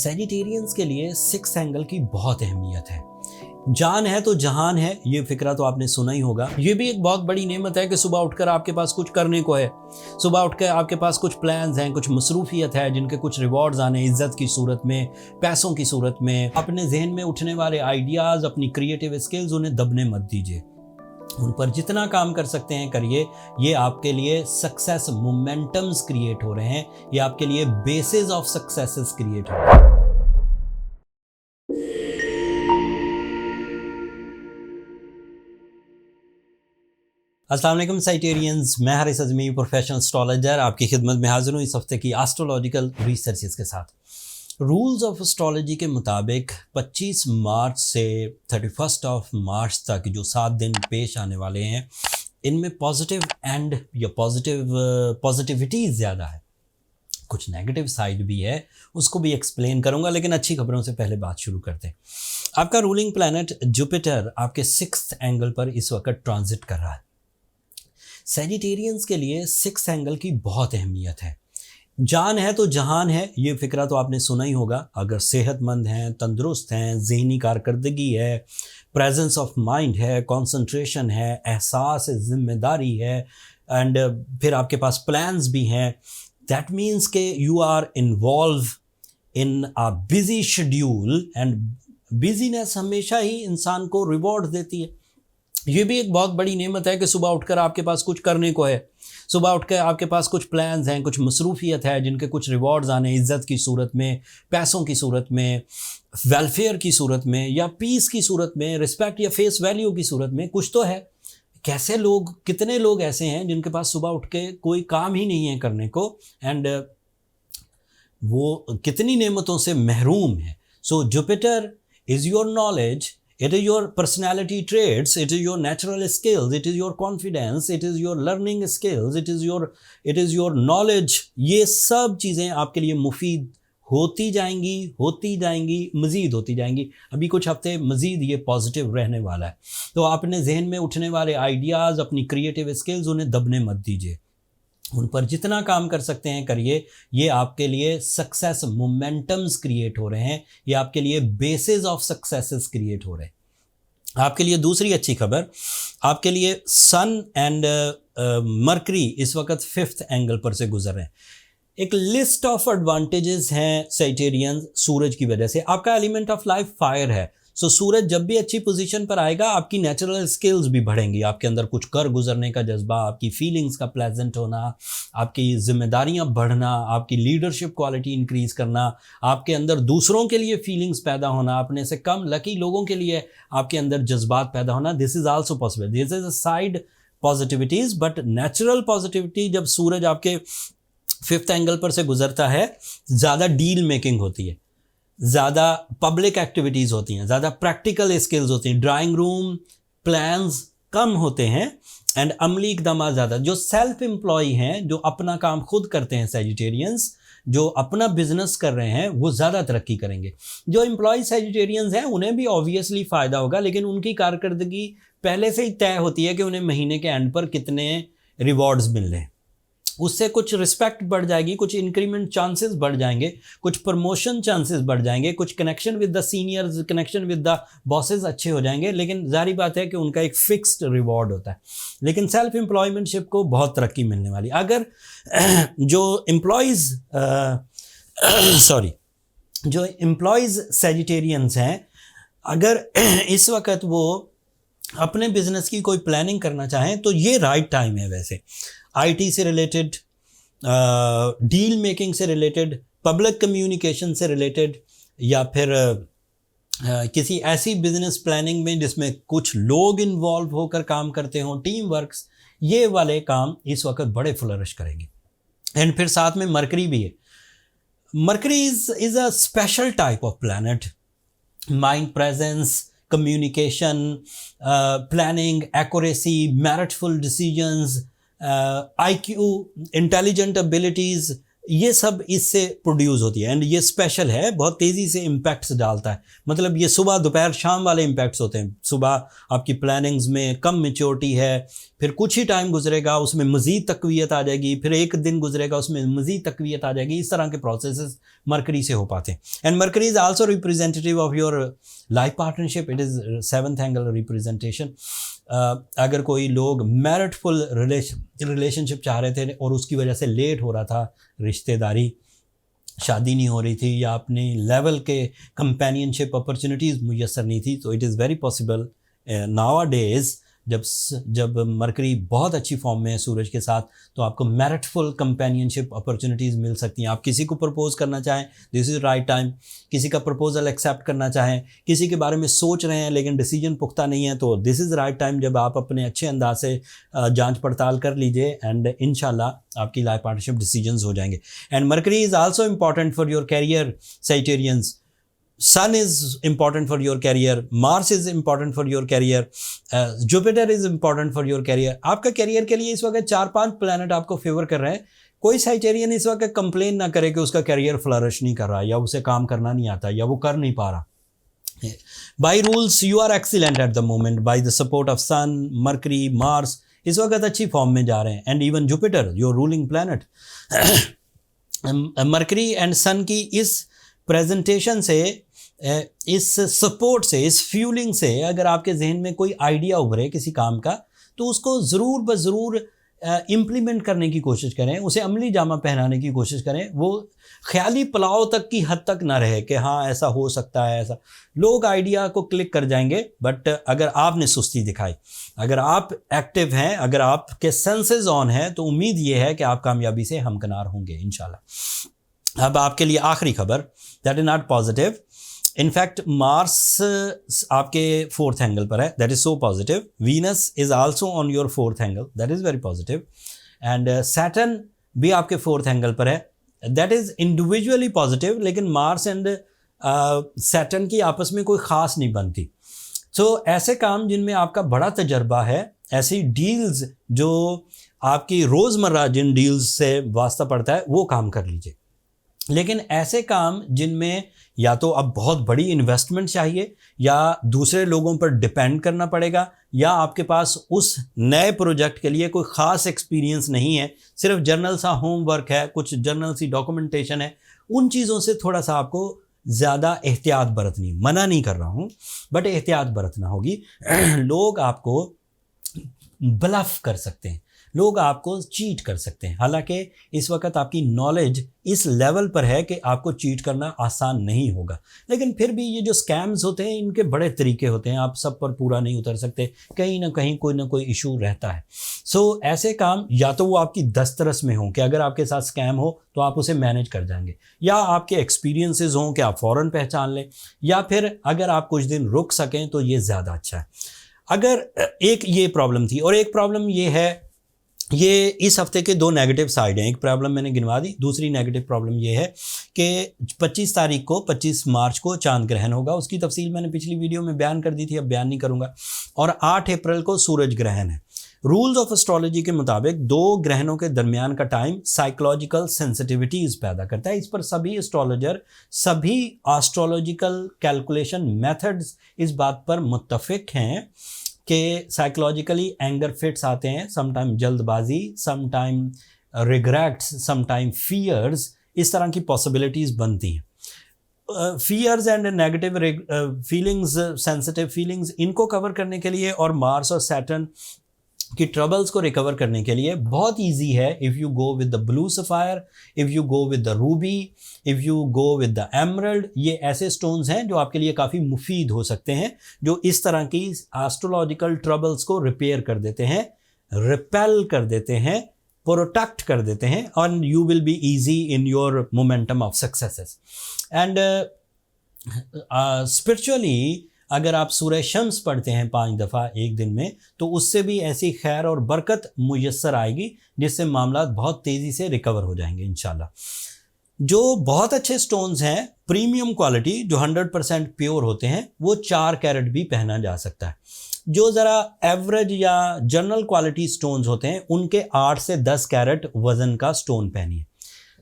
Sagittarians के लिए six angle की बहुत अहमियत है। जान है तो जहान है, ये फिक्रा तो आपने सुना ही होगा। ये भी एक बहुत बड़ी नेमत है कि सुबह उठकर आपके पास कुछ करने को है, सुबह उठकर आपके पास कुछ प्लान्स हैं, कुछ मसरूफियत है, जिनके कुछ रिवॉर्ड्स आने इज्जत की सूरत में, पैसों की सूरत में। अपने जहन में उठने वाले आइडियाज़, अपनी क्रिएटिव स्किल्स, उन्हें दबने मत दीजिए। उन पर जितना काम कर सकते हैं करिए। ये आपके लिए सक्सेस मोमेंटम्स क्रिएट हो रहे हैं, ये आपके लिए बेसिस ऑफ सक्सेसेस क्रिएट हो रहे हैं। अस्सलाम वालेकुम साइटेरियंस, मैं हारिस अज़मी, प्रोफेशनल एस्ट्रोलॉजर, आपकी खिदमत में हाजिर हूँ इस हफ्ते की एस्ट्रोलॉजिकल रिसर्चेस के साथ। रूल्स ऑफ एस्ट्रोलॉजी के मुताबिक 25 मार्च से 31 ऑफ मार्च तक जो 7 दिन पेश आने वाले हैं, इनमें पॉजिटिव एंड या पॉजिटिविटी ज़्यादा है, कुछ नेगेटिव साइड भी है, उसको भी एक्सप्लेन करूंगा। लेकिन अच्छी खबरों से पहले बात शुरू करते हैं। आपका रूलिंग प्लैनेट जुपिटर आपके 6th एंगल पर इस वक्त ट्रांजिट कर रहा है। सैजिटेरियंस के लिए 6th एंगल की बहुत अहमियत है। जान है तो जहान है, ये फिक्रा तो आपने सुना ही होगा। अगर सेहतमंद हैं, तंदुरुस्त हैं, ज़हनी कारकर्दगी है, प्रेजेंस ऑफ माइंड है, कंसंट्रेशन है, एहसास है, जिम्मेदारी है, एंड फिर आपके पास प्लान्स भी हैं, दैट मीन्स के you are involve in a busy schedule. And business हमेशा ही इंसान को रिवॉर्ड देती है। ये भी एक बहुत बड़ी नेमत है कि सुबह उठकर आपके पास कुछ करने को है, सुबह उठकर आपके पास कुछ प्लान्स हैं, कुछ मसरूफियत है, जिनके कुछ रिवॉर्ड्स आने इज्जत की सूरत में, पैसों की सूरत में, वेलफेयर की सूरत में, या पीस की सूरत में, रिस्पेक्ट या फेस वैल्यू की सूरत में। कुछ तो है। कैसे लोग, कितने लोग ऐसे हैं जिनके पास सुबह उठ के कोई काम ही नहीं है करने को, एंड वो कितनी नेमतों से महरूम है। So Jupiter is your knowledge, it is your personality traits, it is your natural skills, it is your confidence, it is your learning skills, it is your knowledge। ये सब चीज़ें आपके लिए मुफीद होती जाएंगी, मज़ीद होती जाएंगी। अभी कुछ हफ्ते मज़ीद ये पॉजिटिव रहने वाला है। तो अपने जहन में उठने वाले आइडियाज़, अपनी क्रिएटिव स्किल्स, उन्हें दबने मत दीजिए। उन पर जितना काम कर सकते हैं करिए। ये आपके लिए सक्सेस मोमेंटम्स क्रिएट हो रहे हैं, ये आपके लिए बेसिस ऑफ सक्सेसेस क्रिएट हो रहे हैं। आपके लिए दूसरी अच्छी खबर, आपके लिए सन एंड मरकरी इस वक्त 5th एंगल पर से गुजर रहे हैं। एक लिस्ट ऑफ एडवांटेजेस हैं सैजिटेरियन सूरज की वजह से। आपका एलिमेंट ऑफ लाइफ फायर है, सो सूरज जब भी अच्छी पोजीशन पर आएगा, आपकी नेचुरल स्किल्स भी बढ़ेंगी। आपके अंदर कुछ कर गुजरने का जज्बा, आपकी फीलिंग्स का प्लेजेंट होना, आपकी जिम्मेदारियां बढ़ना, आपकी लीडरशिप क्वालिटी इंक्रीज करना, आपके अंदर दूसरों के लिए फीलिंग्स पैदा होना, अपने से कम लकी लोगों के लिए आपके अंदर जज्बात पैदा होना। This is also possible. This is a side positivities, but natural positivity जब सूरज आपके 5th एंगल पर से गुजरता है, ज़्यादा डील मेकिंग होती है, ज़्यादा पब्लिक एक्टिविटीज़ होती हैं, ज़्यादा प्रैक्टिकल स्किल्स होती हैं, ड्राइंग रूम प्लान्स कम होते हैं, एंड अमली इकदाम ज़्यादा। जो सेल्फ एम्प्लॉय हैं, जो अपना काम खुद करते हैं सैजिटेरियंस, जो अपना बिजनेस कर रहे हैं, वो ज़्यादा तरक्की करेंगे। जो एम्प्लॉय सैजिटेरियंस हैं, उन्हें भी ऑब्वियसली फ़ायदा होगा, लेकिन उनकी कारकर्दगी पहले से ही तय होती है कि उन्हें महीने के एंड पर कितने रिवॉर्ड्स मिल रहे हैं। उससे कुछ रिस्पेक्ट बढ़ जाएगी, कुछ इंक्रीमेंट चांसेस बढ़ जाएंगे, कुछ प्रमोशन चांसेस बढ़ जाएंगे, कुछ connection with the seniors, connection with the bosses अच्छे हो जाएंगे। लेकिन जारी बात है कि उनका एक फिक्स्ड रिवॉर्ड होता है। लेकिन सेल्फ एम्प्लॉयमेंटशिप को बहुत तरक्की मिलने वाली। अगर जो एम्प्लॉयज़ सैजिटेरियंस हैं, अगर इस वक्त वो अपने बिजनेस की कोई प्लानिंग करना चाहें, तो ये राइट टाइम है। वैसे आईटी से रिलेटेड, डील मेकिंग से रिलेटेड, पब्लिक कम्युनिकेशन से रिलेटेड, या फिर किसी ऐसी बिजनेस प्लानिंग में जिसमें कुछ लोग इन्वॉल्व होकर काम करते हों, टीम वर्क्स, ये वाले काम इस वक्त बड़े फ्लरिश करेंगे। एंड फिर साथ में मरकरी भी है। Mercury is a special type of planet. Mind presence, communication, planning, accuracy, meritful decisions, IQ, intelligent abilities, ये सब इससे प्रोड्यूस होती है। एंड ये स्पेशल है, बहुत तेज़ी से इम्पैक्ट्स डालता है। मतलब ये सुबह दोपहर शाम वाले इम्पैक्ट्स होते हैं। सुबह आपकी प्लानिंग्स में कम मैच्योरिटी है, फिर कुछ ही टाइम गुजरेगा उसमें मज़ीद तक़वियत आ जाएगी, फिर एक दिन गुजरेगा उसमें मज़ीद तक़वियत आ जाएगी। इस तरह के प्रोसेस मरकरी से हो पाते हैं। And Mercury is also representative of your life partnership. It is 7th angle representation. अगर कोई लोग मैरिटफुल रिलेशनशिप चाह रहे थे और उसकी वजह से लेट हो रहा था, रिश्तेदारी, शादी नहीं हो रही थी, या अपने लेवल के कंपेनियनशिप अपॉर्चुनिटीज़ मुयसर नहीं थी, तो it is very possible now days जब मरकरी बहुत अच्छी फॉर्म में है सूरज के साथ, तो आपको मैरिटफुल कंपेनियनशिप अपॉर्चुनिटीज़ मिल सकती हैं। आप किसी को प्रपोज करना चाहें, दिस इज़ राइट टाइम। किसी का प्रपोजल एक्सेप्ट करना चाहें, किसी के बारे में सोच रहे हैं लेकिन डिसीजन पुख्ता नहीं है, तो दिस इज़ राइट टाइम जब आप अपने अच्छे अंदाज से जांच पड़ताल कर लीजिए, एंड इंशाल्लाह आपकी लाइफ पार्टनरशिप डिसीजंस हो जाएंगे। And Mercury is also important for your career Sagittarians. Sun is important for your career, Mars is important for your career, Jupiter is important for your career। आपका career के लिए इस वक्त 4-5 planet आपको favour कर रहे हैं। कोई साइटेरियन इस वक्त कंप्लेन ना करे कि उसका कैरियर फ्लरिश नहीं कर रहा, या उसे काम करना नहीं आता, या वो कर नहीं पा रहा। By rules you are excellent at the moment, by the support of sun, Mercury, Mars इस वक्त अच्छी फॉर्म में जा रहे हैं, and even Jupiter your ruling planet. Mercury and sun की इस प्रेजेंटेशन से, इस सपोर्ट से, इस फ्यूलिंग से अगर आपके जहन में कोई आइडिया उभरे किसी काम का, तो उसको ज़रूर ब ज़रूर इम्प्लीमेंट करने की कोशिश करें, उसे अमली जामा पहनाने की कोशिश करें। वो ख्याली पुलाव तक की हद तक ना रहे कि हाँ ऐसा हो सकता है, ऐसा। लोग आइडिया को क्लिक कर जाएंगे, बट अगर आपने सुस्ती दिखाई, अगर आप एक्टिव हैं, अगर आपके सेंसेस ऑन हैं, तो उम्मीद ये है कि आप कामयाबी से हमकिनार होंगे इंशाल्लाह। अब आपके लिए आखिरी खबर, that is not positive. In fact Mars आपके 4th एंगल पर है, that is so positive. Venus is also on your 4th angle, that is very positive. And Saturn भी आपके 4th एंगल पर है, दैट इज़ इंडिविजुअली पॉजिटिव। लेकिन Mars and Saturn की आपस में कोई ख़ास नहीं बनती। सो ऐसे काम जिनमें आपका बड़ा तजर्बा है, ऐसी डील्स जो आपकी रोज़मर्रा जिन डील्स से वास्ता पड़ता है, वो काम कर लीजिए। लेकिन ऐसे काम जिनमें या तो अब बहुत बड़ी इन्वेस्टमेंट चाहिए, या दूसरे लोगों पर डिपेंड करना पड़ेगा, या आपके पास उस नए प्रोजेक्ट के लिए कोई ख़ास एक्सपीरियंस नहीं है, सिर्फ जर्नल सा होमवर्क है, कुछ जर्नल सी डॉक्यूमेंटेशन है, उन चीज़ों से थोड़ा सा आपको ज़्यादा एहतियात बरतनी, मना नहीं कर रहा हूँ, बट एहतियात बरतना होगी। लोग आपको ब्लफ कर सकते हैं, लोग आपको चीट कर सकते हैं। हालांकि इस वक्त आपकी नॉलेज इस लेवल पर है कि आपको चीट करना आसान नहीं होगा, लेकिन फिर भी ये जो स्कैम्स होते हैं इनके बड़े तरीके होते हैं, आप सब पर पूरा नहीं उतर सकते, कहीं ना कहीं कोई ना कोई इशू रहता है। सो ऐसे काम या तो वो आपकी दस्तरस में हों कि अगर आपके साथ स्कैम हो तो आप उसे मैनेज कर जाएंगे, या आपके एक्सपीरियंसेस हों कि आप फ़ौरन पहचान लें, या फिर अगर आप कुछ दिन रुक सकें तो ये ज़्यादा अच्छा है। अगर एक ये प्रॉब्लम थी, और एक प्रॉब्लम ये है, ये इस हफ्ते के 2 नेगेटिव साइड हैं। एक प्रॉब्लम मैंने गिनवा दी, दूसरी नेगेटिव प्रॉब्लम ये है कि 25 मार्च को चांद ग्रहण होगा। उसकी तफसील मैंने पिछली वीडियो में बयान कर दी थी, अब बयान नहीं करूँगा। और 8 अप्रैल को सूरज ग्रहण है। रूल्स ऑफ एस्ट्रोलॉजी के मुताबिक 2 ग्रहणों के दरमियान का टाइम साइकोलॉजिकल सेंसिटिविटीज़ पैदा करता है। इस पर सभी एस्ट्रोलॉजर, सभी एस्ट्रोलॉजिकल कैलकुलेशन मेथड्स इस बात पर मुत्तफिक हैं कि साइकोलॉजिकली एंगर फिट्स आते हैं, समटाइम जल्दबाजी, समटाइम रिग्रेट्स, समटाइम फियर्स, इस तरह की पॉसिबिलिटीज़ बनती हैं। Fears and negative feelings, sensitive feelings, इनको कवर करने के लिए और मार्स और सैटर्न कि ट्रबल्स को रिकवर करने के लिए बहुत इजी है। If you go with the blue sapphire, if you go with the Ruby, if you go with the emerald, ये ऐसे स्टोन्स हैं जो आपके लिए काफ़ी मुफीद हो सकते हैं, जो इस तरह की एस्ट्रोलॉजिकल ट्रबल्स को रिपेयर कर देते हैं, रिपेल कर देते हैं, प्रोटेक्ट कर देते हैं, और you will be easy in your momentum of successes. And spiritually अगर आप सूरह शम्स पढ़ते हैं 5 दफ़ा एक दिन में, तो उससे भी ऐसी खैर और बरकत मुयस्सर आएगी जिससे मामला बहुत तेज़ी से रिकवर हो जाएंगे इंशाल्लाह। जो बहुत अच्छे स्टोन्स हैं प्रीमियम क्वालिटी, जो 100% प्योर होते हैं, वो 4 कैरेट भी पहना जा सकता है। जो ज़रा एवरेज या जनरल क्वालिटी स्टोन्स होते हैं उनके 8 से 10 कैरेट वज़न का स्टोन पहनिए।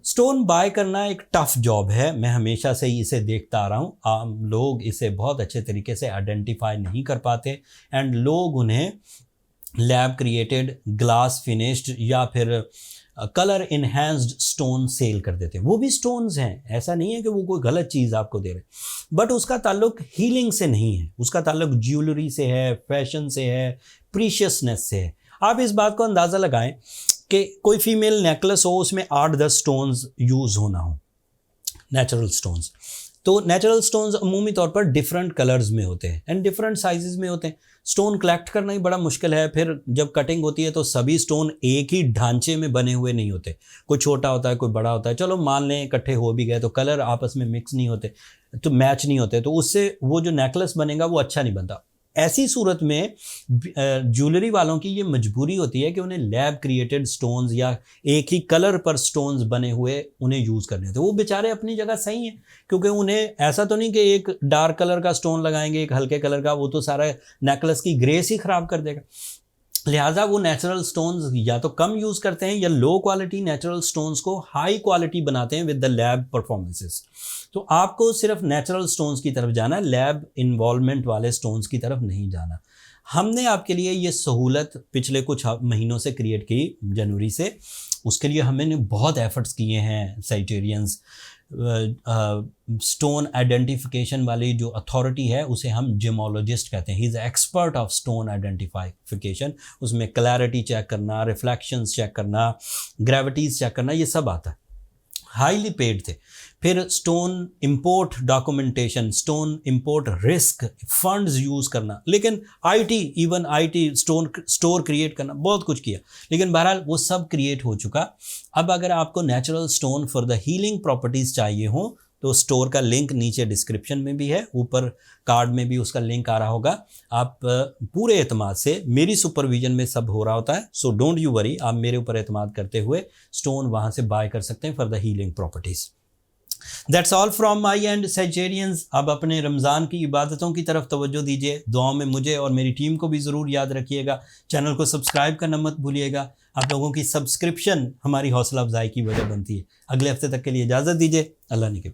स्टोन बाय करना एक टफ जॉब है, मैं हमेशा से ही इसे देखता आ रहा हूँ। आम लोग इसे बहुत अच्छे तरीके से आइडेंटिफाई नहीं कर पाते एंड लोग उन्हें लैब क्रिएटेड, ग्लास फिनिश्ड या फिर कलर इन्हेंस्ड स्टोन सेल कर देते हैं। वो भी स्टोन्स हैं, ऐसा नहीं है कि वो कोई गलत चीज़ आपको दे रहे, बट उसका ताल्लुक हीलिंग से नहीं है, उसका ताल्लुक ज्वेलरी से है, फैशन से है, प्रीशियसनेस से है। आप इस बात को अंदाज़ा लगाएं कि कोई फीमेल नेकलेस हो, उसमें 8-10 स्टोन्स यूज़ होना हो, नेचुरल स्टोन्स। तो नेचुरल स्टोन्स अमूमी तौर पर डिफरेंट कलर्स में होते हैं एंड डिफरेंट साइजेस में होते हैं। स्टोन कलेक्ट करना ही बड़ा मुश्किल है। फिर जब कटिंग होती है तो सभी स्टोन एक ही ढांचे में बने हुए नहीं होते, कोई छोटा होता है, कोई बड़ा होता है। चलो मान लें इकट्ठे हो भी गए तो कलर आपस में मिक्स नहीं होते, तो मैच नहीं होते, तो उससे वो जो नेकलेस बनेगा वो अच्छा नहीं बनता। ऐसी सूरत में ज्वेलरी वालों की ये मजबूरी होती है कि उन्हें लैब क्रिएटेड स्टोन्स या एक ही कलर पर स्टोन्स बने हुए उन्हें यूज़ करने होते हैं। वो बेचारे अपनी जगह सही हैं, क्योंकि उन्हें ऐसा तो नहीं कि एक डार्क कलर का स्टोन लगाएंगे, एक हल्के कलर का, वो तो सारा नेकलेस की ग्रेस ही ख़राब कर देगा। लिहाजा वो नेचुरल स्टोन्स या तो कम यूज़ करते हैं या लो क्वालिटी नेचुरल स्टोन्स को हाई क्वालिटी बनाते हैं विद द लैब परफॉर्मेंसेस। तो आपको सिर्फ नेचुरल स्टोन्स की तरफ जाना है, लैब इन्वॉल्वमेंट वाले स्टोन्स की तरफ नहीं जाना। हमने आपके लिए ये सहूलत पिछले कुछ महीनों से क्रिएट की, जनवरी से। उसके लिए हमने बहुत एफर्ट्स किए हैं। साइटेरियंस स्टोन आइडेंटिफिकेशन वाली जो अथॉरिटी है उसे हम जिमोलॉजिस्ट कहते हैं। He is expert of stone identification. उसमें क्लैरिटी चेक करना, रिफ्लेक्शंस चेक करना, ग्रेविटीज चेक करना, ये सब आता है। हाईली पेड थे। फिर stone import documentation, stone import risk, funds use करना, लेकिन आईटी स्टोर क्रिएट करना, बहुत कुछ किया, लेकिन बहरहाल वो सब क्रिएट हो चुका। अब अगर आपको natural stone for the healing properties चाहिए हो तो स्टोर का लिंक नीचे डिस्क्रिप्शन में भी है, ऊपर कार्ड में भी उसका लिंक आ रहा होगा। आप पूरे एतमाद से, मेरी सुपरविजन में सब हो रहा होता है, सो डोंट यू वरी, आप मेरे ऊपर एतमाद करते हुए स्टोन वहाँ से बाय कर सकते हैं for the healing properties. That's all from my and Sagittarians. अब अपने रमज़ान की इबादतों की तरफ तवज्जो दीजिए। दुआओं में मुझे और मेरी टीम को भी ज़रूर याद रखिएगा। चैनल को सब्सक्राइब करना मत भूलिएगा। आप लोगों की सब्सक्रिप्शन हमारी हौसला अफजाई की वजह बनती है। अगले हफ्ते तक के लिए इजाज़त दीजिए। अल्लाह ने के